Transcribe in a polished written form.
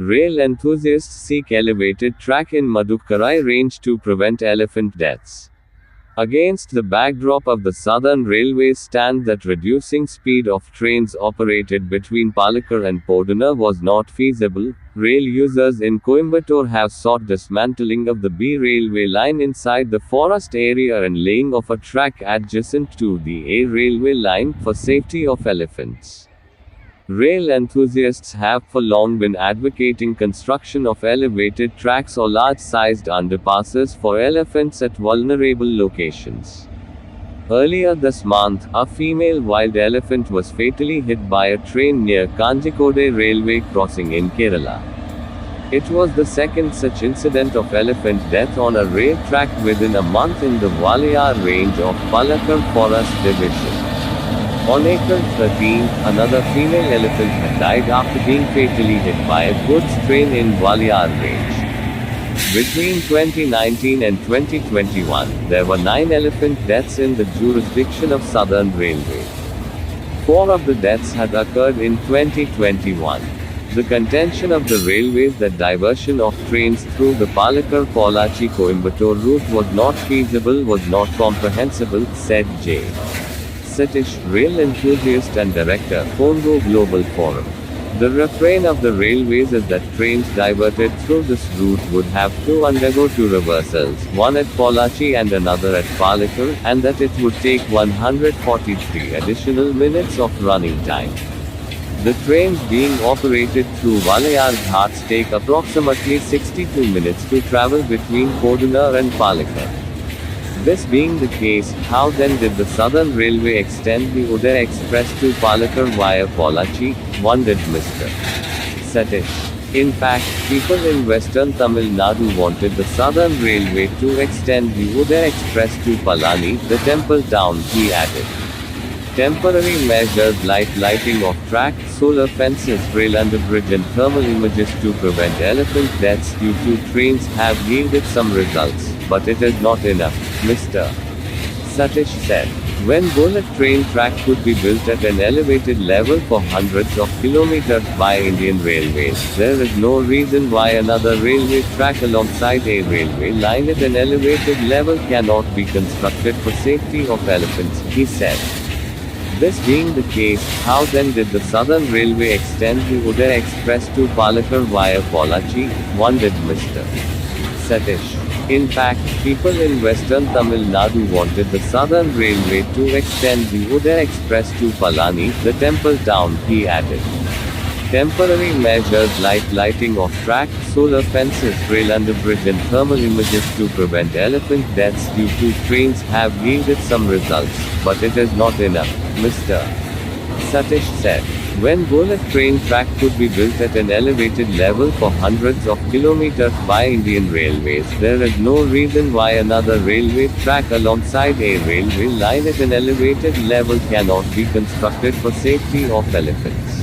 Rail enthusiasts seek elevated track in Madukkarai range to prevent elephant deaths. Against the backdrop of the Southern Railway's stand that reducing speed of trains operated between Palakkad and Poduna was not feasible, rail users in Coimbatore have sought dismantling of the B railway line inside the forest area and laying of a track adjacent to the A railway line for safety of elephants. Rail enthusiasts have for long been advocating construction of elevated tracks or large-sized underpasses for elephants at vulnerable locations. Earlier this month, a female wild elephant was fatally hit by a train near Kanjikode railway crossing in Kerala. It was the second such incident of elephant death on a rail track within a month in the Walayar range of Palakkad Forest Division. On April 13, another female elephant had died after being fatally hit by a goods train in Walayar range. Between 2019 and 2021, there were 9 elephant deaths in the jurisdiction of Southern Railway. 4 of the deaths had occurred in 2021. The contention of the railways that diversion of trains through the Palakkad-Pollachi-Coimbatore route was not feasible was not comprehensible, said J. Satish, rail enthusiast and director, Congo Global Forum. The refrain of the railways is that trains diverted through this route would have to undergo 2 reversals, one at Pollachi and another at Palakkad, and that it would take 143 additional minutes of running time. The trains being operated through Walayar Ghats take approximately 62 minutes to travel between Poduna and Palakkad. This being the case, how then did the Southern Railway extend the Uday Express to Palakkad via Pollachi, wondered Mr. Satish. In fact, people in western Tamil Nadu wanted the Southern Railway to extend the Uday Express to Palani, the temple town, he added. Temporary measures like lighting of track, solar fences, rail underbridge and thermal images to prevent elephant deaths due to trains have yielded some results, but it is not enough, Mr. Satish said. When bullet train track could be built at an elevated level for hundreds of kilometers by Indian Railways, there is no reason why another railway track alongside a railway line at an elevated level cannot be constructed for safety of elephants, he said. This being the case, how then did the Southern Railway extend the Uday Express to Palakkad via Pollachi, wondered Mr. Satish. In fact, people in western Tamil Nadu wanted the Southern Railway to extend the Uday Express to Palani, the temple town, he added. Temporary measures like lighting of track, solar fences, rail underbridge and thermal images to prevent elephant deaths due to trains have yielded some results, but it is not enough, Mr. Satish said. When bullet train track could be built at an elevated level for hundreds of kilometers by Indian Railways, there is no reason why another railway track alongside a railway line at an elevated level cannot be constructed for safety of elephants.